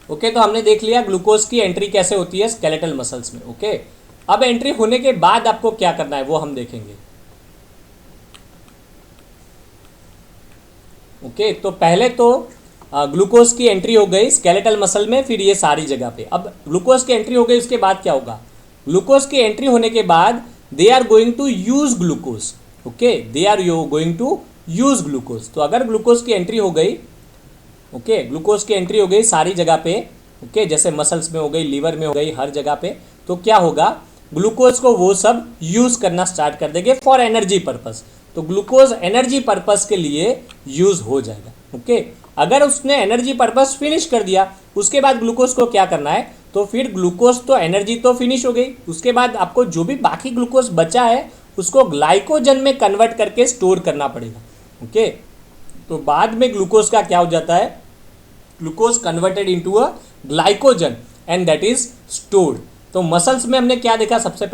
Okay, तो हमने देख लिया ग्लूकोज की एंट्री कैसे होती है स्केलेटल मसल्स में। ओके, अब एंट्री होने के बाद आपको क्या करना है वो हम देखेंगे। ओके, तो पहले तो ग्लूकोज की एंट्री हो गई स्केलेटल मसल में, फिर ये सारी जगह पे। अब ग्लूकोज की एंट्री हो गई, उसके बाद क्या होगा? ग्लूकोज की एंट्री होने के बाद they are going to use glucose. Okay, they are going to use glucose. तो अगर ग्लूकोज की एंट्री हो गई, ओके, ग्लूकोज की एंट्री हो गई सारी जगह पे, ओके, जैसे मसल्स में हो गई, लीवर में हो गई, हर जगह पे, तो क्या होगा? ग्लूकोज को वो सब यूज करना स्टार्ट कर देंगे फॉर एनर्जी पर्पस। तो ग्लूकोज एनर्जी पर्पस के लिए यूज हो जाएगा। ओके, अगर उसने एनर्जी पर्पस फिनिश कर दिया, उसके बाद ग्लूकोज को क्या करना है? तो फिर ग्लूकोज तो एनर्जी तो फिनिश हो गई, उसके बाद आपको जो भी बाकी ग्लूकोज बचा है उसको ग्लाइकोजन में कन्वर्ट करके स्टोर करना पड़ेगा। ओके, तो बाद में ग्लूकोज का क्या हो जाता है? Glucose converted into a glycogen and that is stored. तो मसल्स में हमने क्या देखा? सबसे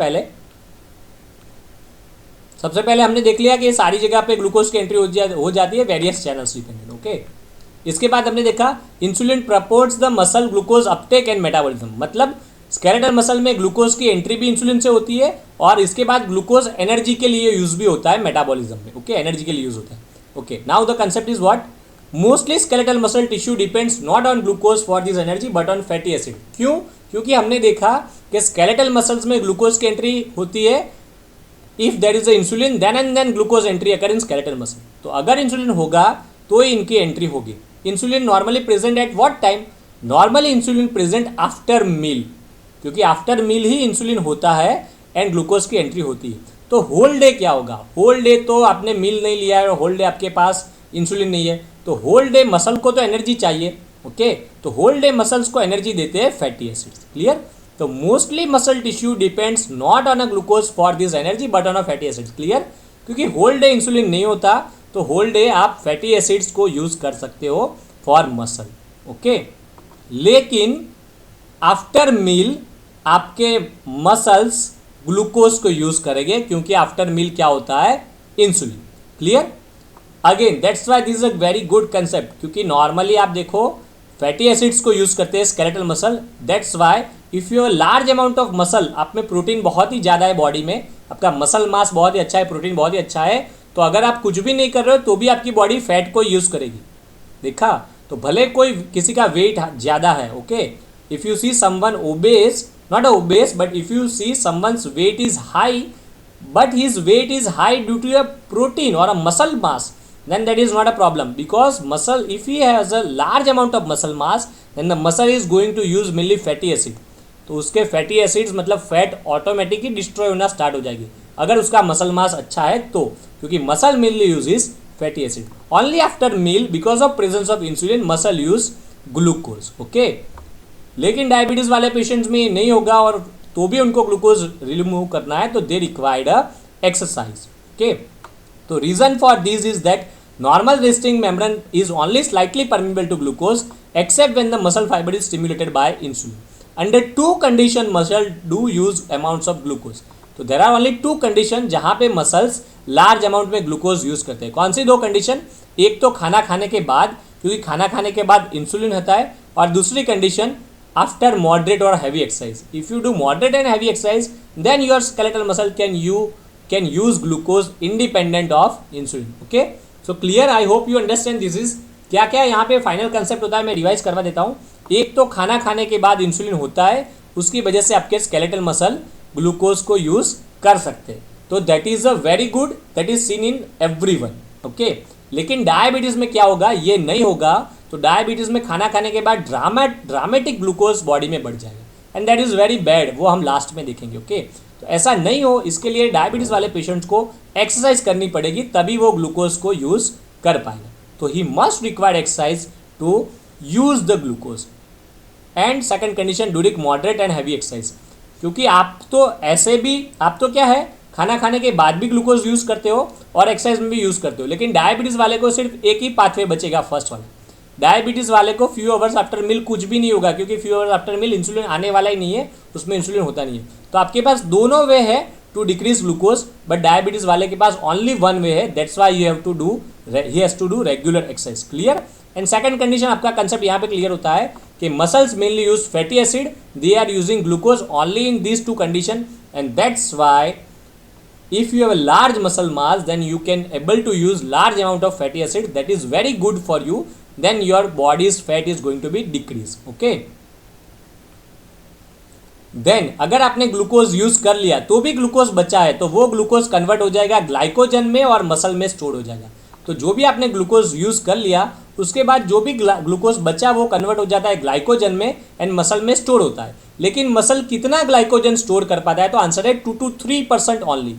पहले हमने देख लिया कि ये सारी जगह पे ग्लूकोज की एंट्री हो जाती है वेरियस चैनल्स डिपेंडेंट। ओके, इसके बाद हमने देखा insulin promotes the muscle glucose uptake and metabolism. मतलब स्केलेटल मसल में ग्लूकोज की एंट्री भी इंसुलिन से होती है और इसके बाद ग्लूकोज एनर्जी के लिए यूज भी होता है मेटाबॉलिज्म में। ओके, एनर्जी के लिए यूज होता है। Okay, now the concept is what? Mostly skeletal muscle tissue depends not on glucose for this energy but on fatty acid. क्यों? क्योंकि हमने देखा कि स्केलेटल मसल्स में ग्लूकोज की एंट्री होती है if there is a insulin then and then glucose entry occur in skeletal muscle. तो अगर इंसुलिन होगा तो ही इनकी एंट्री होगी। Insulin normally present at what time? Normally insulin present after मील, क्योंकि आफ्टर मील ही इंसुलिन होता है एंड ग्लूकोज की एंट्री होती है। तो होल डे क्या होगा? होल डे तो आपने मील नहीं लिया है और होल डे आपके पास इंसुलिन नहीं है, तो होल डे मसल को तो एनर्जी चाहिए। ओके, तो होल डे मसल्स को एनर्जी देते हैं फैटी एसिड्स। क्लियर? तो mostly muscle tissue depends not on a glucose for this energy but on a fatty acids. Clear? क्योंकि होल डे इंसुलिन नहीं होता तो होल डे आप फैटी एसिड्स को यूज कर सकते हो फॉर मसल। ओके, लेकिन आफ्टर मील आपके मसल्स ग्लूकोज को यूज करेंगे क्योंकि आफ्टर मील क्या होता है? Insulin. Clear? Again that's why this is a very good concept, क्योंकि नॉर्मली आप देखो फैटी एसिड्स को यूज करते हैं skeletal muscle. That's why if you large amount of muscle, आप में प्रोटीन बहुत ही ज़्यादा है बॉडी में, आपका मसल मास बहुत ही अच्छा है, प्रोटीन बहुत ही अच्छा है, तो अगर आप कुछ भी नहीं कर रहे हो तो भी आपकी बॉडी फैट को यूज करेगी। देखा? तो भले कोई किसी का वेट ज़्यादा है, okay, if you see someone obese, not obese but if you see someone's weight is high but his weight is high due to a protein or a muscle mass, then that is not a problem, because muscle, if he has a large amount of muscle mass then the muscle is going to use mainly fatty acid। तो उसके fatty acids मतलब fat automatically destroy होना start हो जाएगी अगर उसका muscle mass अच्छा है तो, क्योंकि muscle mainly uses fatty acid. Only after meal because of presence of insulin muscle use glucose. Okay, लेकिन डायबिटीज वाले पेशेंट्स में नहीं होगा और तो भी उनको ग्लूकोज रिमूव करना है तो they required a exercise. Okay, तो reason for this is that normal resting membrane is only slightly permeable to glucose except when the muscle fibre is stimulated by insulin. Under two condition muscle do use amounts of glucose. तो there are only two condition जहां पे muscles large amount में glucose use करते हैं। कौन सी दो condition? एक तो खाना खाने के बाद, क्योंकि खाना खाने के बाद इंसुलिन होता है, और दूसरी condition after moderate or heavy exercise. If you do moderate and heavy exercise then your skeletal muscle can use glucose independent of insulin. Okay, so clear? I hope you understand this is क्या क्या यहाँ पे final concept होता है, मैं revise करवा देता हूँ। एक तो खाना खाने के बाद इंसुलिन होता है, उसकी वजह से आपके स्केलेटल मसल ग्लूकोज को यूज कर सकते हैं, तो that is a very good, that is seen in everyone. Okay, लेकिन डायबिटीज में क्या होगा? ये नहीं होगा। तो डायबिटीज में खाना खाने के बाद ड्रामेटिक ग्लूकोज बॉडी में बढ़ जाएगा and that is very bad, वो हम लास्ट में देखेंगे। ओके, तो ऐसा नहीं हो इसके लिए डायबिटीज वाले पेशेंट्स को एक्सरसाइज करनी पड़ेगी तभी वो ग्लूकोज को यूज कर पाएगा। तो he must required exercise to use the glucose. And second condition during moderate and heavy exercise, क्योंकि आप तो ऐसे भी, आप तो क्या है, खाना खाने के बाद भी ग्लूकोज यूज करते हो और एक्सरसाइज में भी यूज करते हो, लेकिन डायबिटीज वाले को सिर्फ एक ही पाथवे बचेगा, फर्स्ट वाला। डायबिटीज वाले को फ्यू आवर्स आफ्टर मील कुछ भी नहीं होगा, क्योंकि few hours after meal insulin आने वाला ही नहीं है, उसमें इंसुलिन होता नहीं है। तो आपके पास दोनों वे है to decrease glucose, but diabetes वाले के पास ओनली वन वे है, that's why you have to do, he has to do regular exercise. Clear? And second condition आपका कंसेप्ट यहाँ पे क्लियर होता है कि muscles mainly use fatty acid, they are using glucose only in these two condition and that's why if you have a large muscle mass then you can able to use large amount of fatty acid that is very good for you, then your body's fat is going to be decreased. okay, then अगर आपने glucose use कर लिया तो भी glucose बचा है तो वो ग्लूकोज कन्वर्ट हो जाएगा ग्लाइकोजन में और मसल में स्टोर हो जाएगा. तो जो भी आपने ग्लूकोज यूज कर लिया उसके बाद जो भी ग्लूकोज बचा वो कन्वर्ट हो जाता है ग्लाइकोजन में एंड मसल में स्टोर होता है. लेकिन मसल कितना ग्लाइकोजन स्टोर कर पाता है? तो आंसर है 2 to 3% ओनली.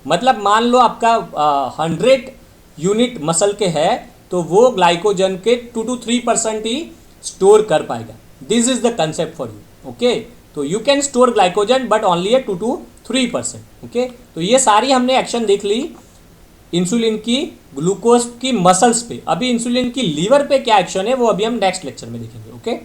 मतलब मान लो आपका 100 यूनिट मसल के है तो वो ग्लाइकोजन के 2 to 3% ही स्टोर कर पाएगा. This is the concept for you. Okay, तो you can store glycogen but only है 2 to 3%. ओके, तो ये सारी हमने एक्शन देख ली इंसुलिन की ग्लूकोज की मसल्स पे. अभी इंसुलिन की लीवर पे क्या एक्शन है वो अभी हम नेक्स्ट लेक्चर में देखेंगे. ओके.